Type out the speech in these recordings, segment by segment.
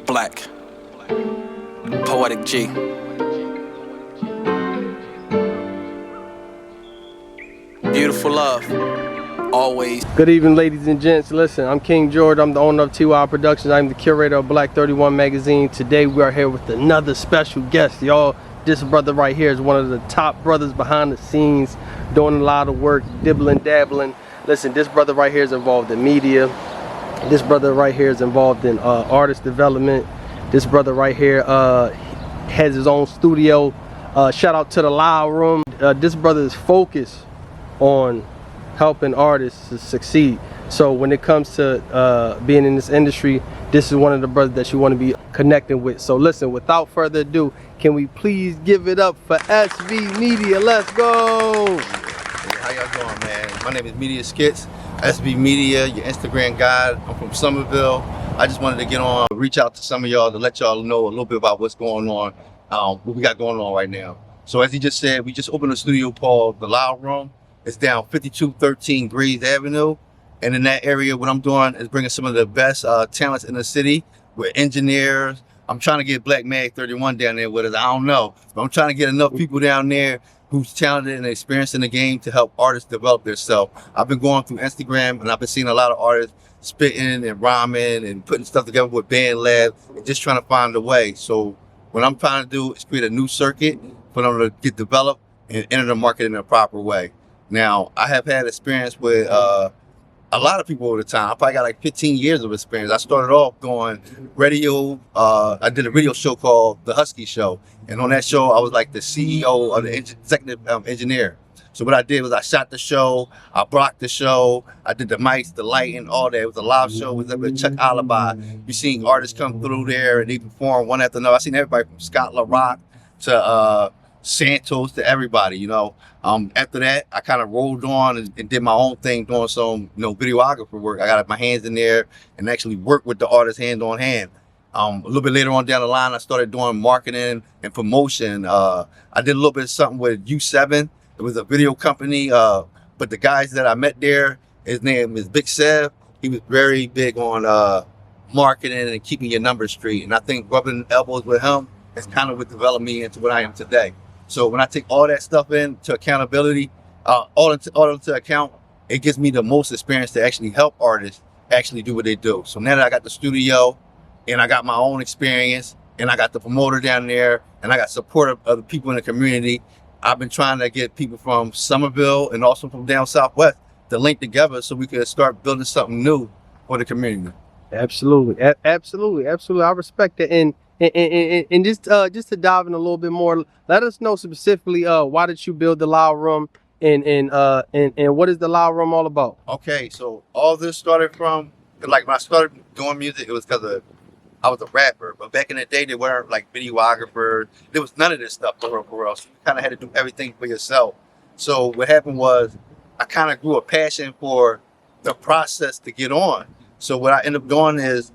Black, Poetic G. Beautiful love, always. Good evening, ladies and gents. Listen, I'm King George. I'm the owner of T.Y.I Productions. I'm the curator of Black 31 magazine. Today we are here with another special guest, y'all. This brother right here is one of the top brothers behind the scenes, doing a lot of work, dibbling, dabbling. Listen, this brother right here is involved in media. This brother right here is involved in artist development. This brother right here has his own studio. Shout out to the Loud Room. This brother is focused on helping artists to succeed. So when it comes to being in this industry, this is one of the brothers that you want to be connecting with. So listen, without further ado, can we please give it up for SV Media? Let's go! Hey, how y'all doing, man? My name is Media Skitz, SV Media, your Instagram guide. I'm from Somerville. I just wanted to get on, reach out to some of y'all to let y'all know a little bit about what's going on, what we got going on right now. So as he just said, we just opened a studio called The Loud Room. It's down 5213 Grays Avenue. And in that area, what I'm doing is bringing some of the best talents in the city with engineers. I'm trying to get B.L.A.C.K 31 down there with us. I don't know, but I'm trying to get enough people down there who's talented and experienced in the game to help artists develop themselves. I've been going through Instagram and I've been seeing a lot of artists spitting and rhyming and putting stuff together with band labs and just trying to find a way. So what I'm trying to do is create a new circuit for them to get developed and enter the market in a proper way. Now, I have had experience with a lot of people over the time. I probably got like 15 years of experience. I started off doing radio. I did a radio show called The Husky Show. And on that show, I was like the CEO of the executive engineer. So what I did was I shot the show, I blocked the show, I did the mics, the lighting, all that. It was a live show. It was up at Chuck Alibi. You seen artists come through there and they perform one after another. I seen everybody from Scott LaRock to Santos to everybody, you know. After that, I kind of rolled on and did my own thing, doing some, videographer work. I got my hands in there and actually worked with the artist hand on hand. A little bit later on down the line, I started doing marketing and promotion. I did a little bit of something with U7. It was a video company, but the guys that I met there, his name is Big Sev. He was very big on marketing and keeping your numbers straight. And I think rubbing elbows with him is kind of what developed me into what I am today. So when I take all that stuff into accountability, all into account, it gives me the most experience to actually help artists actually do what they do. So now that I got the studio and I got my own experience and I got the promoter down there and I got support of the people in the community, I've been trying to get people from Somerville and also from down Southwest to link together so we can start building something new for the community. Absolutely, absolutely. I respect it. And just to dive in a little bit more, let us know specifically why did you build the Loud Room and what is the Loud Room all about? Okay, so all this started from, like, when I started doing music, it was because I was a rapper. But back in the day, they weren't like videographers. There was none of this stuff for real. So you kind of had to do everything for yourself. So what happened was I kind of grew a passion for the process to get on. So what I ended up doing is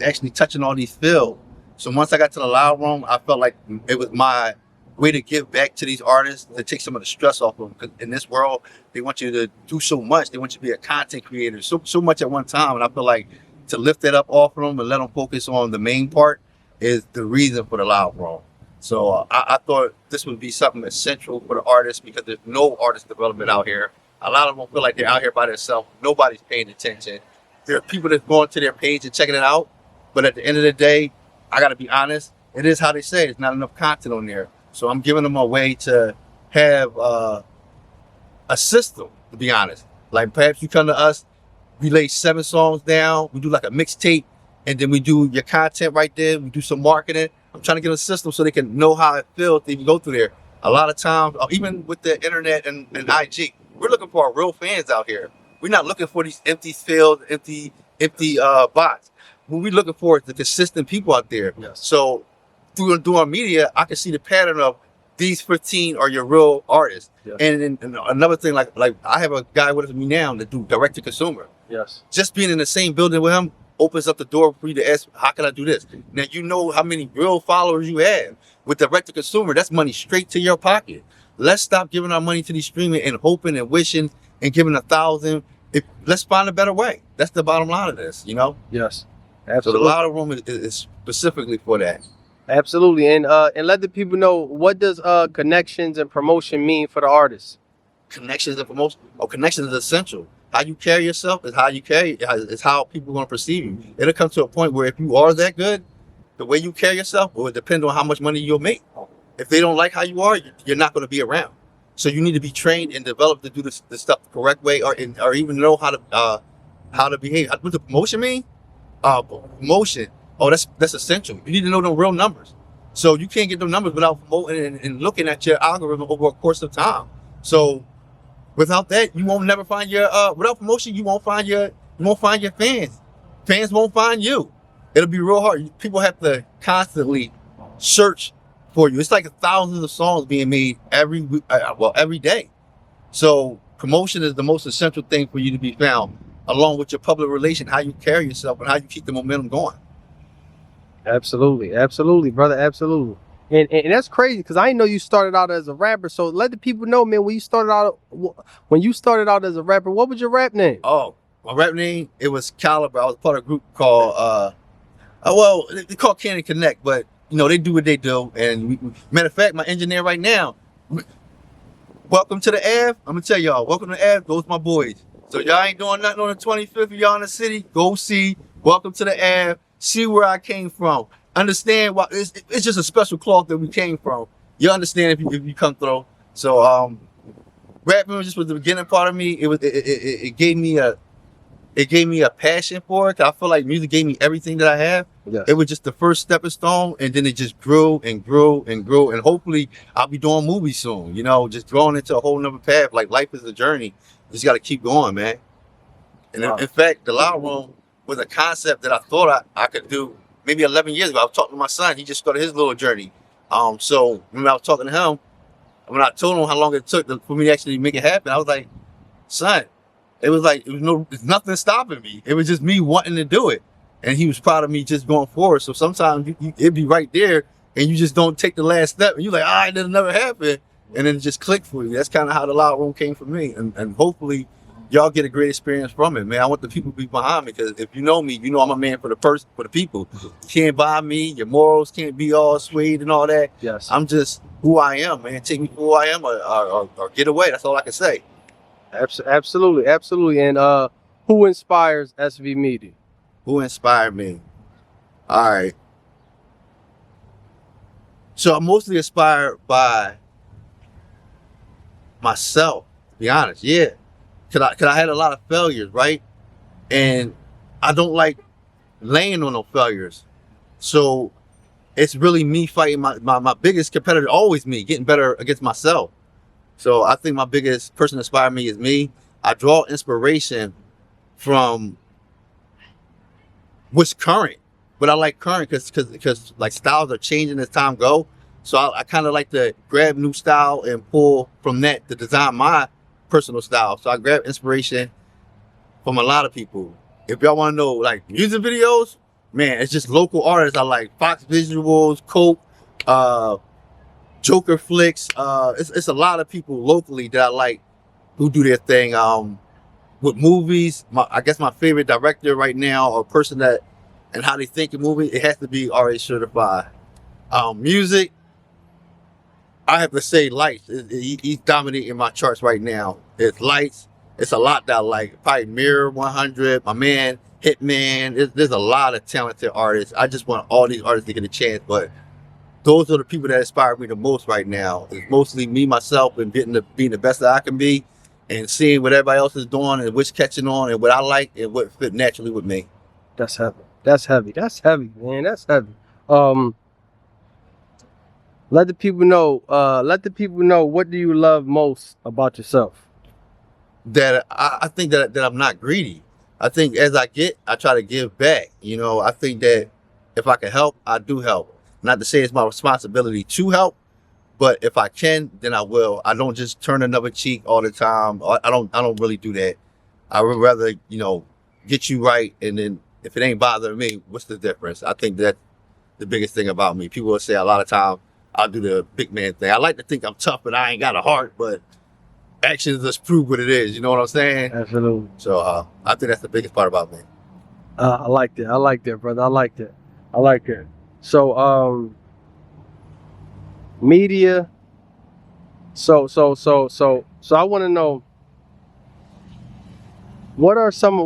actually touching all these fields. So once I got to the Loud Room, I felt like it was my way to give back to these artists, to take some of the stress off of them. Because in this world, they want you to do so much. They want you to be a content creator, so much at one time. And I feel like to lift that up off of them and let them focus on the main part is the reason for the Loud Room. So I thought this would be something essential for the artists because there's no artist development out here. A lot of them feel like they're out here by themselves. Nobody's paying attention. There are people that's going to their page and checking it out. But at the end of the day, I got to be honest, it is how they say it. There's not enough content on there. So I'm giving them a way to have a system, to be honest. Like perhaps you come to us, we lay 7 songs down, we do like a mixtape, and then we do your content right there. We do some marketing. I'm trying to get a system so they can know how it feels to even go through there. A lot of times, even with the internet and IG, we're looking for our real fans out here. We're not looking for these empty fields, empty bots. What we're looking for is the consistent people out there. Yes. So through doing media, I can see the pattern of these 15 are your real artists. Yes. And another thing, like I have a guy with me now that do direct to consumer. Yes. Just being in the same building with him opens up the door for you to ask, how can I do this? Now you know how many real followers you have. With direct to consumer, that's money straight to your pocket. Let's stop giving our money to these streaming and hoping and wishing and giving 1,000 let's find a better way. That's the bottom line of this, you know. Yes, So absolutely. the louder room is specifically for that. Absolutely, and let the people know, what does connections and promotion mean for the artist? Connections and promotion. Oh, connections is essential. How you carry yourself is how you carry. Is how people are going to perceive you. It'll come to a point where if you are that good, the way you carry yourself will depend on how much money you'll make. If they don't like how you are, you're not going to be around. So you need to be trained and developed to do this stuff the correct way, or even know how to behave. What does promotion mean? Promotion. Oh, that's essential. You need to know the real numbers. So you can't get those numbers without promoting and looking at your algorithm over a course of time. So without that, you won't never find your without promotion, you won't find your fans. Fans won't find you. It'll be real hard. People have to constantly search for you. It's like thousands of songs being made every day. So promotion is the most essential thing for you to be found, along with your public relation, how you carry yourself and how you keep the momentum going. Absolutely, absolutely, brother, absolutely. And that's crazy, because I didn't know you started out as a rapper. So let the people know, man, when you started out as a rapper, what was your rap name? Oh, my rap name, it was Caliber. I was part of a group called well, they call Cannon Connect, but you know, they do what they do. And matter of fact, my engineer right now, welcome to the Ave. I'm gonna tell y'all, welcome to the Ave. Those my boys. So y'all ain't doing nothing on the 25th, y'all in the city, go see Welcome to the Ave. See where I came from. Understand why it's just a special cloth that we came from. You understand if you come through. So rapping just was the beginning part of me. It gave me a passion for it. I feel like music gave me everything that I have. Yes. It was just the first stepping stone, and then it just grew and grew and grew. And hopefully I'll be doing movies soon. You know, just growing into a whole nother path. Like life is a journey. You just got to keep going, man. And in fact, the Loud Room was a concept that I thought I could do maybe 11 years ago. I was talking to my son. He just started his little journey. So when I was talking to him, when I told him how long it took for me to actually make it happen, I was like, son, there's nothing stopping me. It was just me wanting to do it. And he was proud of me just going forward. So sometimes it'd be right there and you just don't take the last step. And you're like, all right, that'll never happen. And then it just clicked for you. That's kind of how the Loud Room came for me. And hopefully y'all get a great experience from it, man. I want the people to be behind me, because if you know me, you know I'm a man for the people. You can't buy me. Your morals can't be all swayed and all that. Yes. I'm just who I am, man. Take me for who I am, or get away. That's all I can say. Absolutely, absolutely. And who inspires SV Media? Who inspired me? All right. So I'm mostly inspired by myself, to be honest. Yeah. Cause I had a lot of failures, right? And I don't like laying on those failures. So it's really me fighting my biggest competitor, always me, getting better against myself. So I think my biggest person that inspired me is me. I draw inspiration from what's current, but I like current because like styles are changing as time go. So I kind of like to grab new style and pull from that to design my personal style. So I grab inspiration from a lot of people. If y'all want to know like music videos, man, it's just local artists I like. Fox Visuals, Coke, Joker Flicks. It's a lot of people locally that I like who do their thing. With movies, I guess my favorite director right now, or person that and how they think of movies, it has to be RA certified. Music, I have to say Lights. He's dominating my charts right now. It's Lights. It's a lot that I like. Probably Mirror 100, my man Hitman. There's a lot of talented artists. I just want all these artists to get a chance, but those are the people that inspire me the most right now. It's mostly me, myself, and being the best that I can be, and seeing what everybody else is doing and what's catching on and what I like and what fit naturally with me. That's heavy. That's heavy. That's heavy, man. That's heavy. Let the people know. What do you love most about yourself? That I think that I'm not greedy. I think as I get, I try to give back. You know, I think that if I can help, I do help. Not to say it's my responsibility to help, but if I can, then I will. I don't just turn another cheek all the time. I don't really do that. I would rather, get you right, and then if it ain't bothering me, what's the difference? I think that's the biggest thing about me. People will say a lot of times I'll do the big man thing. I like to think I'm tough and I ain't got a heart, but actions just prove what it is. You know what I'm saying? Absolutely. So I think that's the biggest part about me. I like that. I like that, brother. I like that. I like that. So media. So I want to know what are some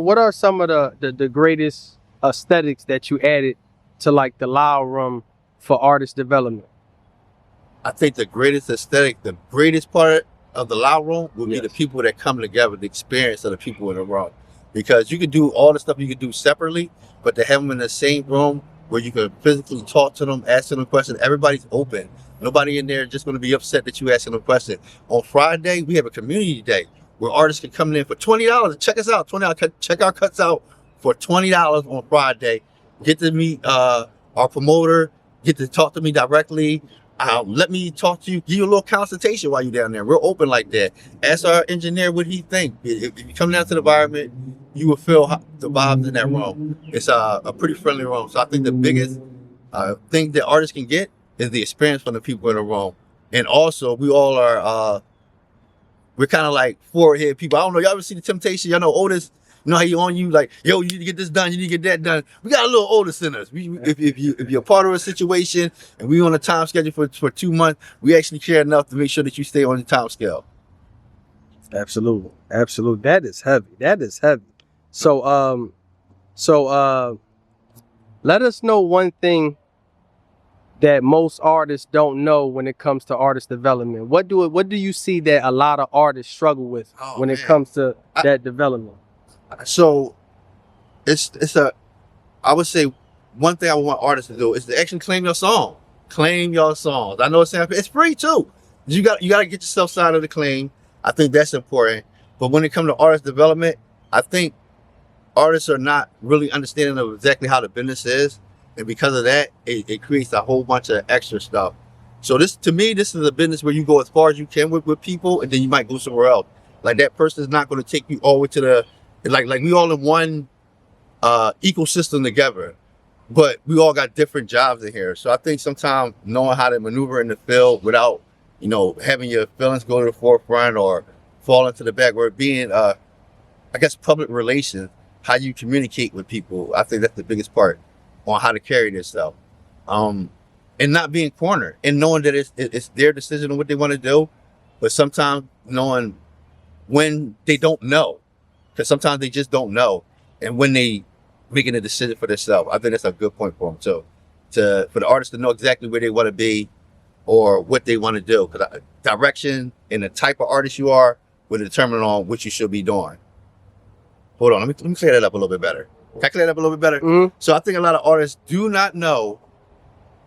of the greatest aesthetics that you added to like the Loud Room for artist development? I think the greatest aesthetic, the greatest part of the Loud Room would be the people that come together, the experience of the people in the room. Because you can do all the stuff you can do separately, but to have them in the same room where you can physically talk to them, ask them questions, everybody's open. Nobody in there just going to be upset that you asking them a question. On Friday, we have a community day where artists can come in for $20 and check us out. $20, check our cuts out for $20 on Friday. Get to meet our promoter, get to talk to me directly. Let me talk to you, give you a little consultation while you're down there. We're open like that. Ask our engineer what he think. If you come down to the environment, you will feel the vibes in that room. It's a pretty friendly room. So I think the biggest thing that artists can get is the experience from the people in the room. And also, we all are, we're kind of like forehead people. I don't know, y'all ever see The Temptation? Y'all know Otis? You know how you on you like, yo, you need to get this done, you need to get that done. We got a little Otis in us. If you're part of a situation and we on a time schedule for 2 months, we actually care enough to make sure that you stay on the time scale. Absolutely. Absolutely. That is heavy. That is heavy. So let us know one thing that most artists don't know when it comes to artist development. What do you see that a lot of artists struggle with when it comes to that development? So I would say one thing I want artists to do is to actually claim your song. Claim your songs. I know it's free too. You got to get yourself signed of the claim. I think that's important. But when it comes to artist development, I think artists are not really understanding of exactly how the business is. And because of that, it creates a whole bunch of extra stuff. So to me, this is a business where you go as far as you can with people, and then you might go somewhere else. Like that person is not going to take you all the way to the, like we all in one ecosystem together, but we all got different jobs in here. So I think sometimes knowing how to maneuver in the field without, having your feelings go to the forefront or fall into the back, or being, I guess, public relations, how you communicate with people. I think that's the biggest part on how to carry this stuff. And not being cornered and knowing that it's their decision on what they want to do, but sometimes knowing when they don't know, because sometimes they just don't know, and when they making a decision for themselves. I think that's a good point for them too, for the artist to know exactly where they want to be or what they want to do, because direction and the type of artist you are will determine on what you should be doing. Hold on, let me clear that up a little bit better. Can I clear that up a little bit better? Mm-hmm. So I think a lot of artists do not know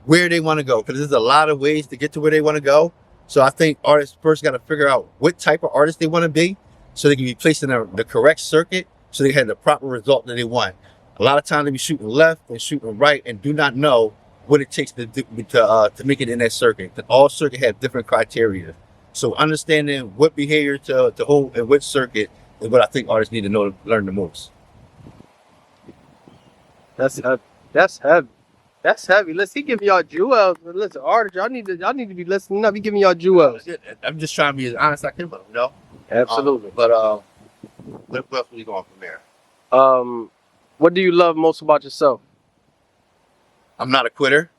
where they want to go, because there's a lot of ways to get to where they want to go. So I think artists first got to figure out what type of artist they want to be, so they can be placed in the correct circuit, so they have the proper result that they want. A lot of times they be shooting left and shooting right and do not know what it takes to make it in that circuit. Because all circuits have different criteria. So understanding what behavior to hold in which circuit is what I think artists need to know to learn the most. That's heavy. That's heavy. Listen, he giving y'all jewels. Listen, artists, y'all need to be listening up. He giving y'all jewels. I'm just trying to be as honest as I can, but Absolutely. But where else are we going from there? What do you love most about yourself? I'm not a quitter.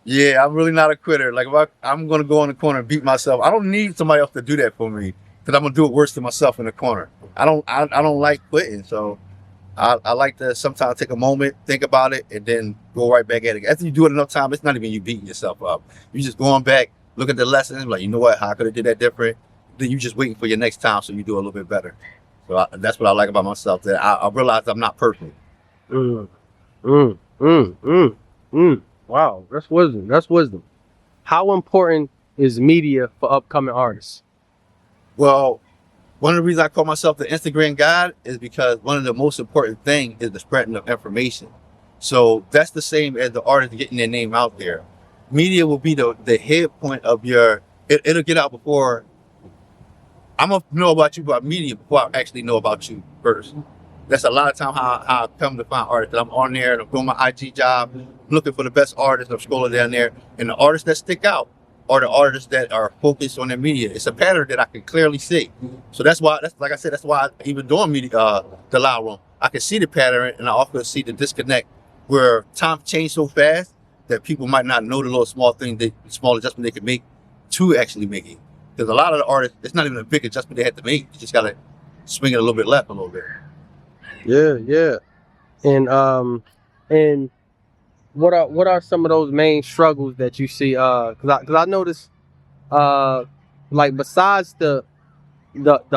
Yeah, I'm really not a quitter. Like if I'm gonna go in the corner and beat myself, I don't need somebody else to do that for me, because I'm gonna do it worse than myself in the corner. I don't like quitting, so I like to sometimes take a moment, think about it, and then go right back at it. After you do it enough time, it's not even you beating yourself up. You just going back, look at the lessons, like, you know what, how could I did that different? Then you just waiting for your next time so you do a little bit better. So that's what I like about myself, that I realize I'm not perfect. Wow, that's wisdom. That's wisdom. How important is media for upcoming artists? Well, one of the reasons I call myself the Instagram guide is because one of the most important things is the spreading of information. So that's the same as the artist getting their name out there. Media will be the head point of it'll get out before I'm gonna know about you about media before I actually know about you first. That's a lot of time how I come to find artists. I'm on there and I'm doing my IG job, looking for the best artists. I'm scrolling down there, and the artists that stick out are the artists that are focused on their media. It's a pattern that I can clearly see. So that's why, like I said, that's why even doing media, the Loud Room, I can see the pattern, and I also see the disconnect where time changed so fast that people might not know the little small thing, the small adjustment they can make to actually make it. Because a lot of the artists, it's not even a big adjustment they had to make. You just gotta swing it a little bit left, a little bit. Yeah. And what are some of those main struggles that you see? Cause I noticed, like besides the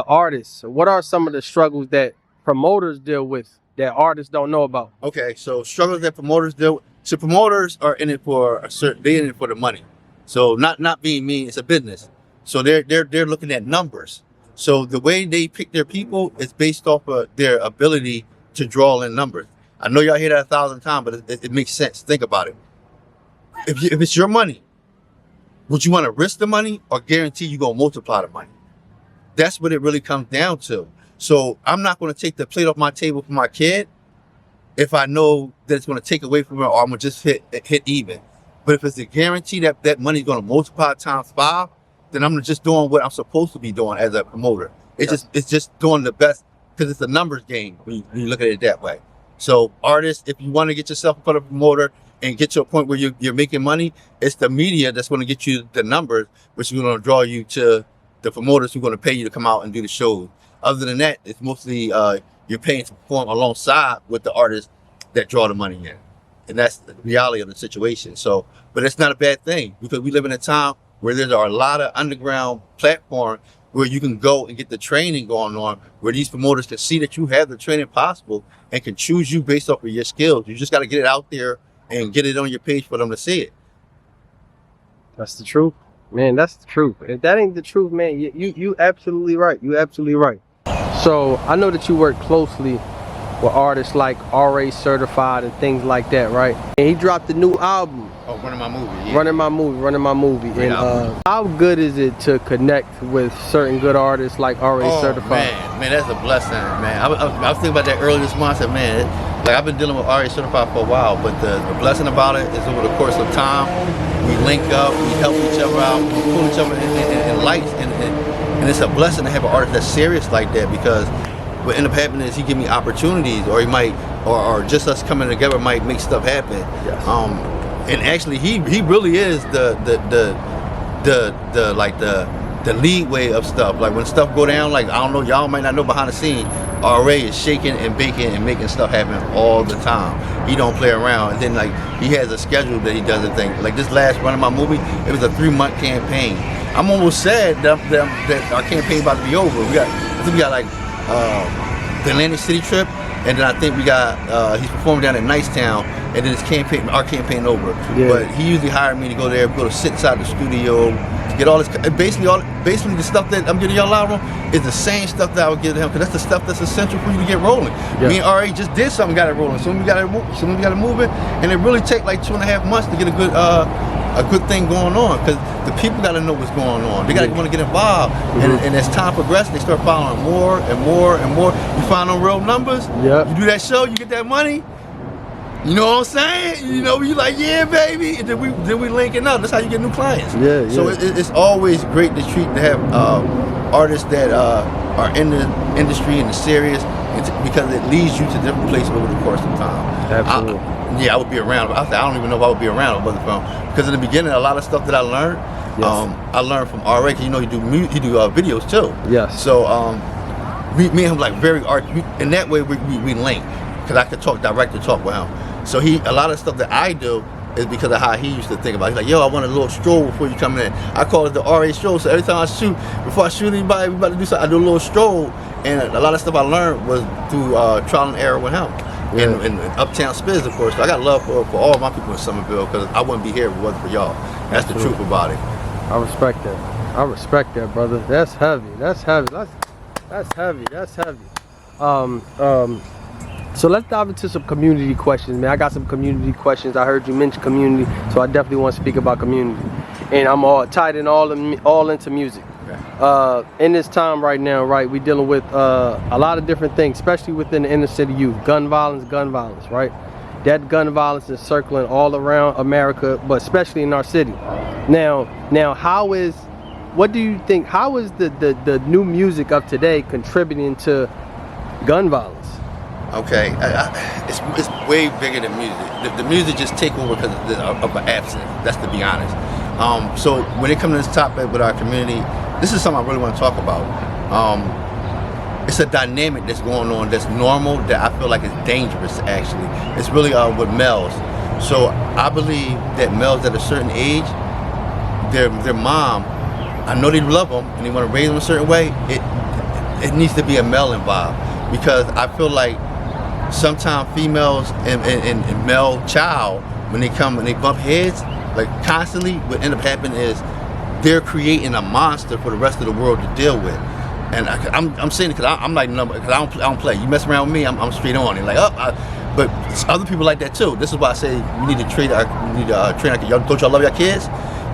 artists, what are some of the struggles that promoters deal with that artists don't know about? Okay, so struggles that promoters deal with. So promoters are in it for a certain, they're in it for the money. So not being mean, it's a business. So they're looking at numbers. So the way they pick their people is based off of their ability to draw in numbers. I know y'all hear that 1,000 times, but it makes sense. Think about it. If it's your money, would you want to risk the money or guarantee you're going to multiply the money? That's what it really comes down to. So I'm not going to take the plate off my table for my kid if I know that it's going to take away from her, or I'm going to just hit even. But if it's a guarantee that that money's going to multiply times 5, then I'm just doing what I'm supposed to be doing as a promoter. It's just doing the best, because it's a numbers game when you look at it that way. So artists, if you want to get yourself in front of a promoter and get to a point where you're making money, it's the media that's going to get you the numbers, which is going to draw you to the promoters who are going to pay you to come out and do the shows. Other than that, it's mostly you're paying to perform alongside with the artists that draw the money in. And that's the reality of the situation. So, but it's not a bad thing, because we live in a time where there are a lot of underground platforms where you can go and get the training going on, where these promoters can see that you have the training possible and can choose you based off of your skills. You just got to get it out there and get it on your page for them to see it. That's the truth, man. That's the truth. If that ain't the truth, man, you absolutely right. You absolutely right. So I know that you work closely with artists like RA Certified and things like that, right? And he dropped a new album. Oh, Running My Movie. Yeah. Running My Movie. And how good is it to connect with certain good artists like RA Certified? Man, that's a blessing, man. I was thinking about that earlier this month. I said, man, like I've been dealing with RA Certified for a while, but the blessing about it is over the course of time, we link up, we help each other out, we pull each other in lights, and it's a blessing to have an artist that's serious like that, because what end up happening is he give me opportunities, or he might, or just us coming together might make stuff happen. Yes. And actually, he really is the lead way of stuff. Like when stuff go down, like I don't know, y'all might not know behind the scene, RA is shaking and baking and making stuff happen all the time. He don't play around. And then like he has a schedule that he doesn't think. Like this last Running My Movie, it was a 3-month campaign. I'm almost sad that our campaign about to be over. I think we got like the Atlantic City trip, and then I think we got he's performing down at Nicetown, and then our campaign over. Yeah. But he usually hired me to go there, go to sit inside the studio, to get all this. Basically the stuff that I'm getting y'all Loud Room is the same stuff that I would give to him, because that's the stuff that's essential for you to get rolling. Yeah. Me and RA just did something, got it rolling. So we got it moving, and it really take like 2.5 months to get a good thing going on, because the people got to know what's going on. They got to want to get involved, and as time progresses, they start following more and more and more. You find them real numbers. Yep. You do that show, you get that money. You know what I'm saying? You know, you like, yeah, baby. And then we linking up. That's how you get new clients. Yeah. So it's always great to have artists that are in the industry and are serious, because it leads you to different places over the course of time. Absolutely. I would be around. I don't even know if I would be around if it wasn't from, because in the beginning, a lot of stuff that I learned, I learned from RA. Because you know, he do videos too. Yes. So me and him like very art. In that way, we link, because I could talk with him. So a lot of stuff that I do is because of how he used to think about it. He's like, yo, I want a little stroll before you come in. I call it the RA stroll. So every time I shoot, before I shoot anybody, we about to do something, I do a little stroll. And a lot of stuff I learned was through trial and error with him. Yeah. And Uptown Spiz, of course. I got love for all my people in Somerville, because I wouldn't be here if it wasn't for y'all. That's the truth about it. I respect that, brother. That's heavy. That's heavy. So let's dive into some community questions, man. I got some community questions. I heard you mention community, so I definitely want to speak about community. And I'm all tied in all into music. Okay. In this time right now, right, we dealing with a lot of different things, especially within the inner city youth. Gun violence, right? that gun violence is circling all around America, but especially in our city. Now what do you think, how is the new music of today contributing to gun violence? Okay, it's way bigger than music. The music just take over because of an absence. That's to be honest. So when it comes to this topic with our community, this is something I really want to talk about. It's a dynamic that's going on that's normal that I feel like is dangerous actually. It's really with males. So I believe that males at a certain age, their mom, I know they love them and they want to raise them a certain way. It needs to be a male involved, because I feel like sometimes females and male child, when they come and they bump heads like constantly, what end up happening is they're creating a monster for the rest of the world to deal with. And I'm saying it because I'm like, because I don't play. You mess around with me, I'm straight on it. Like, but other people like that too. This is why I say we need to train our y'all. Don't y'all love your kids?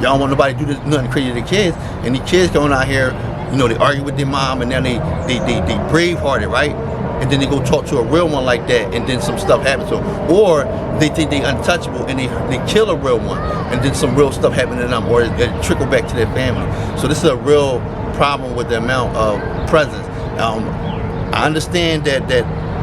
Y'all don't want nobody to do this, nothing crazy to their kids. And these kids going out here, you know, they argue with their mom, and then they brave-hearted, right? And then they go talk to a real one like that, and then some stuff happens to them. Or they think they untouchable, and they kill a real one, and then some real stuff happens to them, or it trickle back to their family. So this is a real problem with the amount of presence. I understand that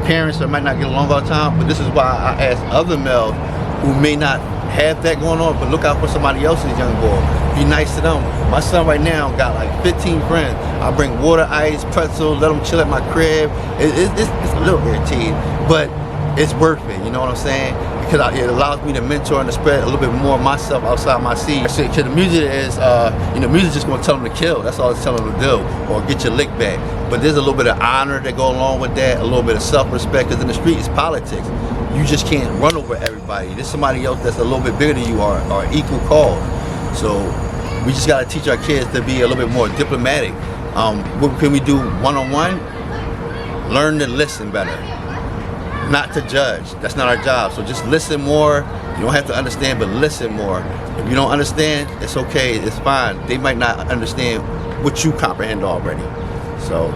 parents might not get along all the time, but this is why I ask other males who may not have that going on, but look out for somebody else's young boy. Be nice to them. My son right now got like 15 friends. I bring water, ice, pretzel, let them chill at my crib. It's a little irritating, but it's worth it, you know what I'm saying? Because it allows me to mentor and to spread a little bit more of myself outside my seed. Because the music is, music just gonna tell them to kill. That's all it's telling them to do, or get your lick back. But there's a little bit of honor that go along with that, a little bit of self-respect, because in the street it's politics. You just can't run over everybody. There's somebody else that's a little bit bigger than you or equal cause. So we just gotta teach our kids to be a little bit more diplomatic. What can we do one-on-one? Learn to listen better, not to judge. That's not our job. So just listen more. You don't have to understand, but listen more. If you don't understand, it's okay, it's fine. They might not understand what you comprehend already. So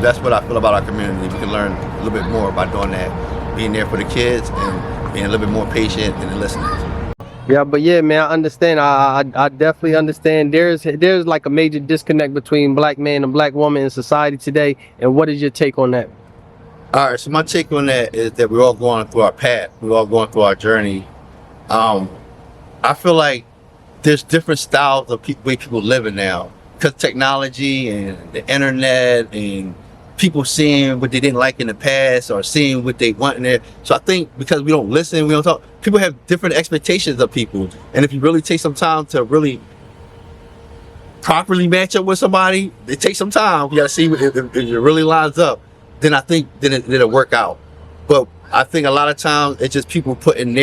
that's what I feel about our community. We can learn a little bit more by doing that, being there for the kids and being a little bit more patient and listening. Yeah, but yeah, man, I understand. I definitely understand. There's like a major disconnect between black man and black woman in society today. And what is your take on that? All right, so my take on that is that we're all going through our path. We're all going through our journey. I feel like there's different styles of way people living now, because technology and the internet and people seeing what they didn't like in the past or seeing what they want in there. So I think because we don't listen, we don't talk, people have different expectations of people. And if you really take some time to really properly match up with somebody, it takes some time. You gotta see if it really lines up. Then I think then it'll work out. But I think a lot of times it's just people putting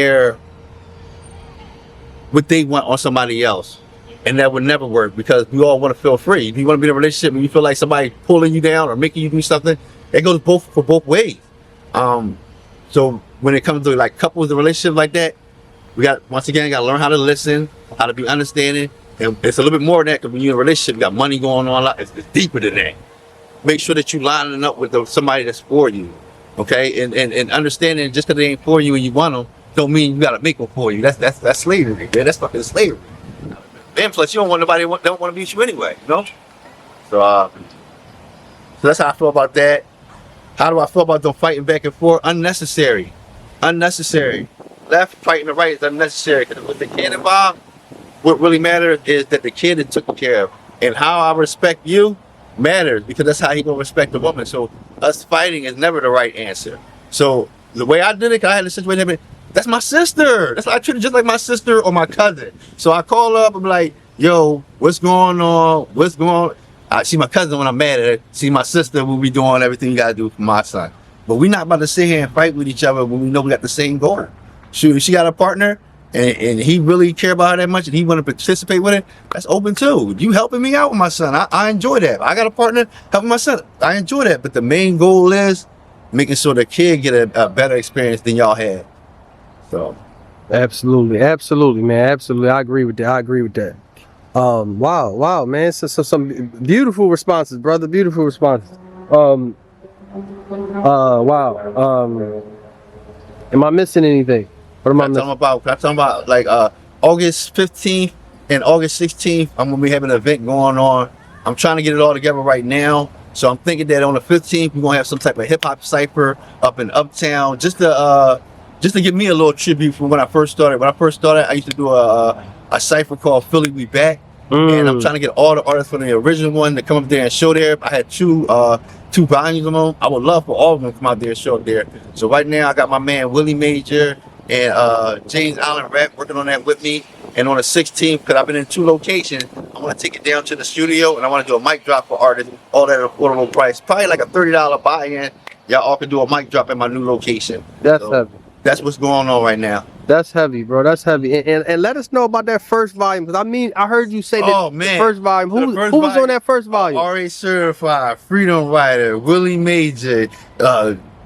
what they want on somebody else. And that would never work, because we all want to feel free. If you want to be in a relationship and you feel like somebody pulling you down or making you do something, it goes for both ways. So when it comes to like couples and relationships like that, we got to learn how to listen, how to be understanding. And it's a little bit more than that, because when you're in a relationship, you got money going on, it's deeper than that. Make sure that you lining up with somebody that's for you, okay? And understanding just because they ain't for you and you want them, don't mean you gotta make them for you. That's slavery, man. That's fucking slavery. And plus, you don't want nobody don't want to be with you anyway, you know? So that's how I feel about that. How do I feel about them fighting back and forth? Unnecessary. Left fighting the right is unnecessary, because with the kid involved, what really matters is that the kid is taken care of. And how I respect you matters, because that's how he gonna respect the woman. So us fighting is never the right answer. So the way I did it, 'cause I had a situation happen, that's my sister. That's why I treat her just like my sister or my cousin. So I call her up and be like, yo, what's going on? I see my cousin when I'm mad at her. See my sister, we'll be doing everything you gotta do for my son. But we're not about to sit here and fight with each other when we know we got the same goal. Shoot, if she got a partner and he really care about her that much and he want to participate with it, that's open too. You helping me out with my son, I enjoy that. I got a partner helping my son, I enjoy that. But the main goal is making sure the kid get a better experience than y'all had. So Absolutely, man, absolutely. I agree with that. Wow, man. So some beautiful responses, brother. Beautiful responses. Wow. Am I missing anything? What am I Can missing? I talk about like August 15th and August 16th? I'm gonna be having an event going on. I'm trying to get it all together right now. So I'm thinking that on the 15th we're gonna have some type of hip hop cipher up in Uptown, just to give me a little tribute from when I first started. When I first started, I used to do a cipher called Philly We Back. And I'm trying to get all the artists from the original one to come up there and show there. I had two volumes of them. I would love for all of them to come out there and show up there. So right now I got my man Willie Major and James Allen Rap working on that with me. And on the 16th, because I've been in 2 locations, I want to take it down to the studio and I want to do a mic drop for artists, all at an affordable price. Probably like a $30 buy-in. Y'all all can do a mic drop at my new location. That's heavy. That's what's going on right now. That's heavy, bro. That's heavy. And let us know about that first volume, because I mean, I heard you say that the first volume. Who was on that first volume? RA Certified, Freedom Rider, Willie Major,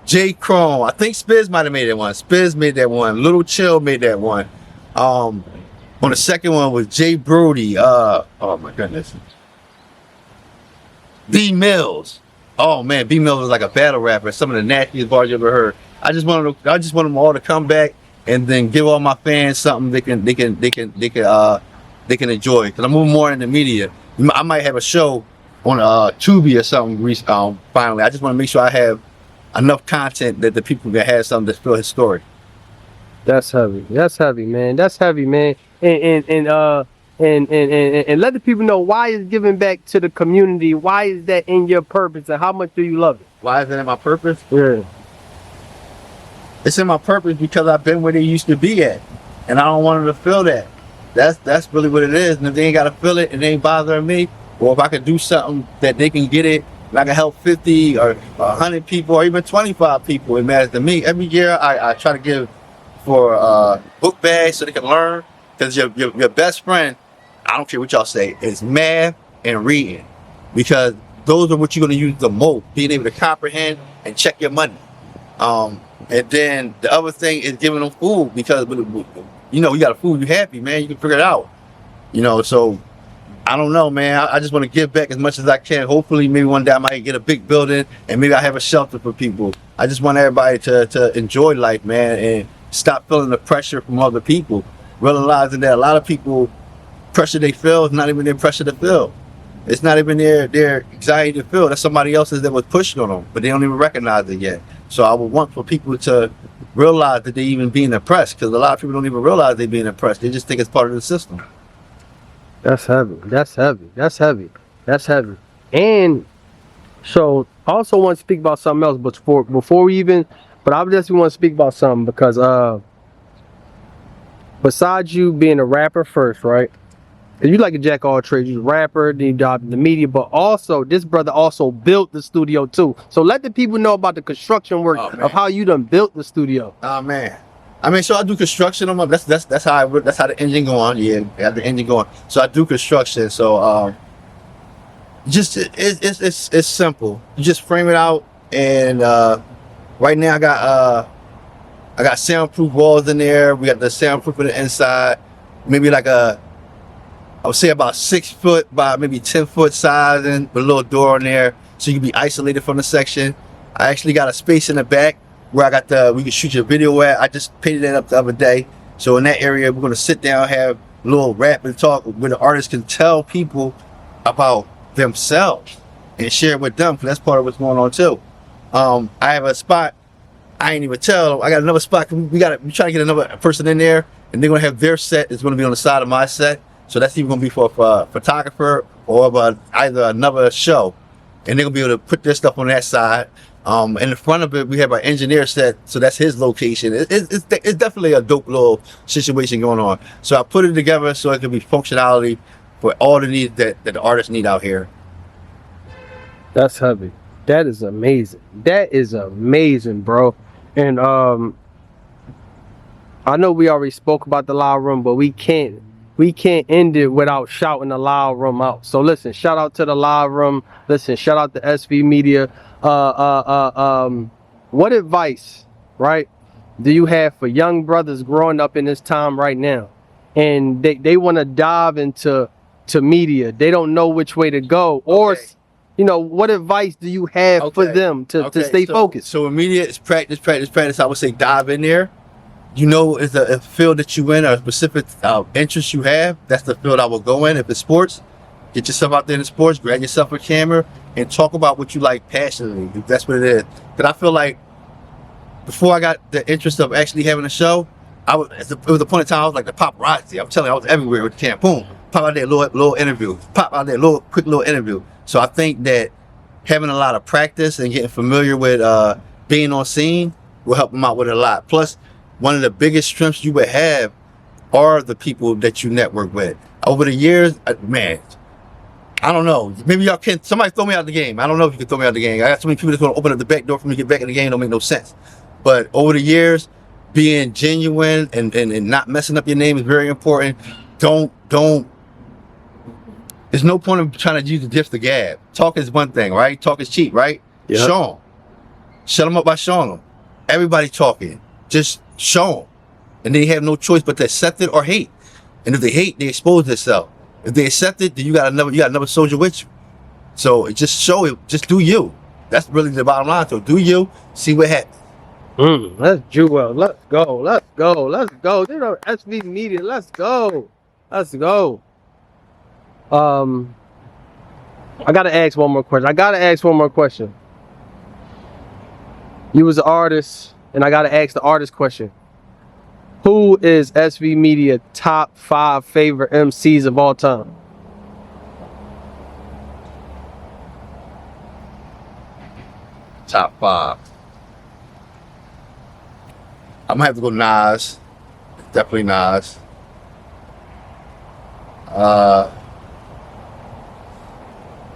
J. Chrome. I think Spiz might have made that one. Spiz made that one. Little Chill made that one. On the second one was Jay Brody. Oh my goodness. B Mills. Oh man, B Mills was like a battle rapper. Some of the nastiest bars you ever heard. I just want them all to come back and then give all my fans something they can enjoy. Because I'm moving more into media. I might have a show on Tubi or something finally. I just want to make sure I have enough content that the people can have something to fill his story. That's heavy. That's heavy, man. That's heavy, man. And let the people know why is giving back to the community. Why is that in your purpose, and how much do you love it? Why is that in my purpose? Yeah. It's in my purpose because I've been where they used to be at, and I don't want them to feel that. That's really what it is. And if they ain't gotta feel it and they ain't bothering me, or if I could do something that they can get it, and I can help 50 or 100 people or even 25 people, it matters to me. Every year I try to give for book bags so they can learn. Because your best friend, I don't care what y'all say, is math and reading. Because those are what you're going to use the most, being able to comprehend and check your money. And then the other thing is giving them food, because you got a food, you happy, man, you can figure it out. So I don't know, man. I just want to give back as much as I can. Hopefully maybe one day I might get a big building and maybe I have a shelter for people. I just want everybody to enjoy life, man, and stop feeling the pressure from other people. Realizing that a lot of people, pressure they feel is not even their pressure to feel. It's not even their anxiety to feel. That's somebody else's that was pushed on them, but they don't even recognize it yet. So I would want for people to realize that they're even being oppressed, because a lot of people don't even realize they're being oppressed. They just think it's part of the system. That's heavy. That's heavy. That's heavy. That's heavy. And so I also want to speak about something else, but before we even, but I just want to speak about something because besides you being a rapper first, right? You like a jack of all trades. You're a rapper, then you dive in the media, but also this brother also built the studio too. So let the people know about the construction work of how you done built the studio. Oh man. I mean, so I do construction on my, that's how the engine go on. Yeah, I have the engine going. So I do construction. So it's simple. You just frame it out, and right now I got soundproof walls in there. We got the soundproof on the inside. Maybe like I would say about 6 foot by maybe 10 foot sizing with a little door in there, so you can be isolated from the section. I actually got a space in the back where we can shoot your video at. I just painted that up the other day. So in that area, we're gonna sit down, have a little rap and talk where the artists can tell people about themselves and share it with them, because that's part of what's going on too. I have a spot, I ain't even tell them. I got another spot. We try to get another person in there, and they're gonna have their set. It's gonna be on the side of my set. So that's even gonna be for a photographer or either another show, and they're gonna be able to put their stuff on that side. In the front of it, we have our engineer set, so that's his location. It's definitely a dope little situation going on. So I put it together so it can be functionality for all the needs that the artists need out here. That's heavy. That is amazing. That is amazing, bro. And I know we already spoke about the Loud Room, but we can't end it without shouting the Loud Room out. So listen, shout out to the Loud Room. Listen, shout out to SV Media. What advice, right, do you have for young brothers growing up in this time right now, and they want to dive into media? They don't know which way to go, or what advice do you have for them to stay focused? So in media, it's practice. I would say dive in there you know it's a field that you in or a specific interest you have, that's the field I will go in. If it's sports, get yourself out there in the sports, grab yourself a camera, and talk about what you like passionately, if that's what it is. Because I feel like before I got the interest of actually having a show, it was a point in time I was like the paparazzi. I'm telling you, I was everywhere with the camera. Boom, pop out there, little interview. Pop out there, quick little interview. So I think that having a lot of practice and getting familiar with being on scene will help them out with it a lot. Plus, one of the biggest strengths you would have are the people that you network with. Over the years, man, I don't know. Maybe y'all can. Somebody throw me out the game. I don't know if you can throw me out the game. I got so many people that's going to open up the back door for me to get back in the game. Don't make no sense. But over the years, being genuine and not messing up your name is very important. Don't. There's no point of trying to use the gift the gab. Talk is one thing, right? Talk is cheap, right? Yep. Show them. Shut them up by showing them. Everybody talking. Just show them. And they have no choice but to accept it or hate. And if they hate, they expose themselves. If they accept it, then you got another soldier with you. So just show it. Just do you. That's really the bottom line. So do you. See what happens. Let's Jewel. Let's go. Let's go. Let's go. You know, SV Media. Let's go. Let's go. I gotta ask one more question. You was an artist, and I gotta ask the artist question. Who is SV Media top 5 favorite MCs of all time? Top 5. I'm gonna have to go Nas. Definitely Nas.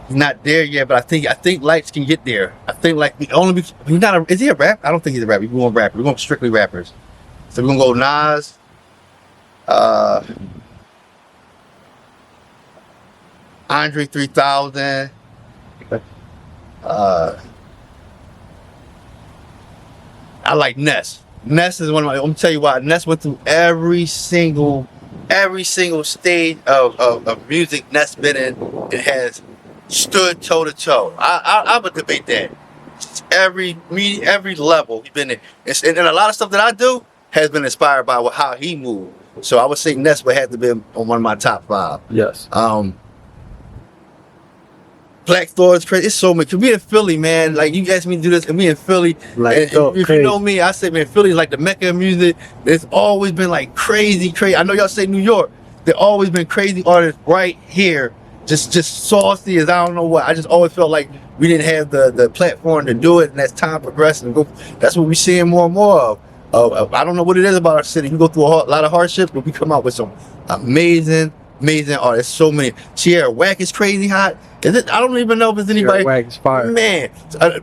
He's not there yet, but I think Lights can get there. I think like he's not is he a rap? I don't think he's a rapper. We're going rapper. We're going strictly rappers. So we're gonna go Nas. Andre 3000. I like Ness. Ness is one of my. I'm gonna tell you why. Ness went through every single stage of music Ness been in. It has stood toe to toe. I would debate that. Every level he's been in, and a lot of stuff that I do has been inspired by how he moved. So I would say Ness would have to be on one of my top 5. Yes. Black Thought is crazy. It's so much. Cause we in Philly, man. Like you asked me to do this, and we in Philly. Like, and if you know me, I say, man, Philly's like the mecca of music. It's always been like crazy. I know y'all say New York. There always been crazy artists right here. Just saucy as I don't know what. I just always felt like we didn't have the platform to do it, and as time progressed and go, that's what we're seeing more and more of. I don't know what it is about our city. We go through a lot of hardships, but we come out with some amazing artists. So many. Tierra Whack is crazy hot. Is it? I don't even know if it's anybody. Tierra Whack is fire. Man,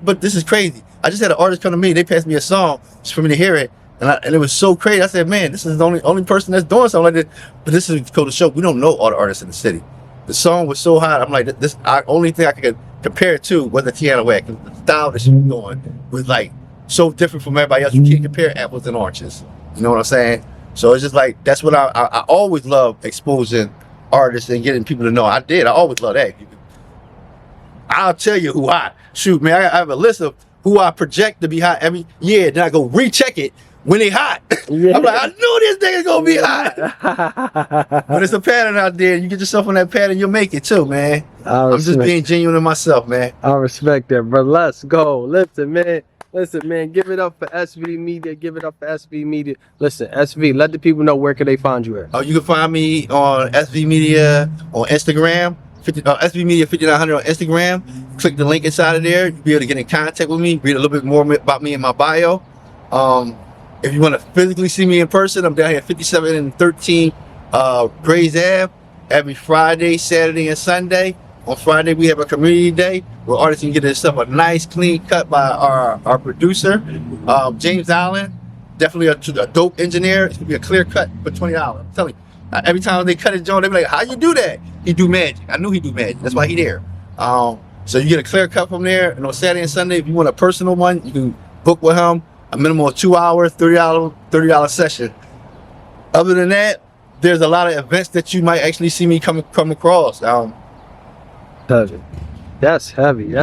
but this is crazy. I just had an artist come to me. They passed me a song just for me to hear it, and it was so crazy. I said, man, this is the only person that's doing something like this. But this is go to show we don't know all the artists in the city. The song was so hot. I'm like, this. Only thing I could compare it to was the Tierra Whack. The style that she was doing was like so different from everybody else. You can't compare apples and oranges. You know what I'm saying? So it's just like that's what I always love exposing artists and getting people to know. I always love that. I'll tell you who hot. Shoot, man, I have a list of who I project to be hot every year. Then I go recheck it when they hot. Yeah. I'm like, I knew this nigga's gonna be hot. But it's a pattern out there. You get yourself on that pattern, you'll make it too, man. I'm just being genuine to myself, man. I respect that, bro. Let's go. Listen, man. Give it up for SV Media. Listen, SV, let the people know where can they find you at. Oh, you can find me on SV Media on Instagram. SV Media 5900 on Instagram. Click the link inside of there. You'll be able to get in contact with me, read a little bit more about me in my bio. If you want to physically see me in person, I'm down here at 57 and 13 Grays Ave every Friday, Saturday, and Sunday. On Friday, we have a community day where artists can get themselves a nice, clean cut by our producer, James Allen. Definitely a dope engineer. It's going to be a clear cut for $20. I'm telling you. Every time they cut his joint, they be like, how you do that? He do magic. I knew he do magic. That's why he there. So you get a clear cut from there. And on Saturday and Sunday, if you want a personal one, you can book with him. A minimum of 2 hours, $30 session. Other than that, there's a lot of events that you might actually see me come across. That's heavy.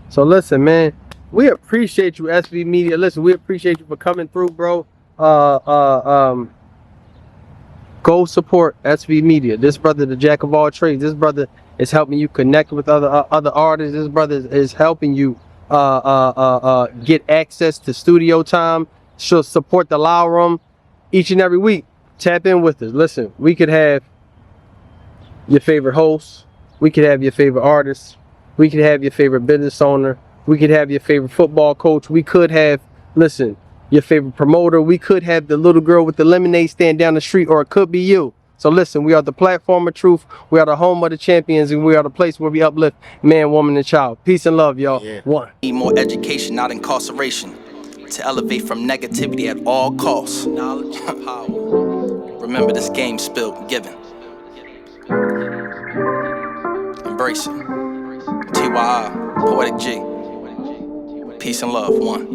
So listen, man, we appreciate you, SV Media. Listen, we appreciate you for coming through, bro. go support SV Media. This brother, the jack of all trades. This brother is helping you connect with other artists. This brother is helping you get access to studio time. She'll support the Loud Room each and every week. Tap in with us. Listen, we could have your favorite host. We could have your favorite artist. We could have your favorite business owner. We could have your favorite football coach. We could have, listen, your favorite promoter. We could have the little girl with the lemonade stand down the street, or it could be you. So listen, we are the platform of truth. We are the home of the champions, and we are the place where we uplift man, woman, and child. Peace and love, y'all. Yeah. One. Need more education, not incarceration. To elevate from negativity at all costs. Knowledge and power. Remember, this game spilled, given. Embrace it. T.Y.I, Poetic G. Peace and love, one.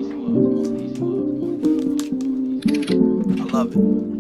I love it.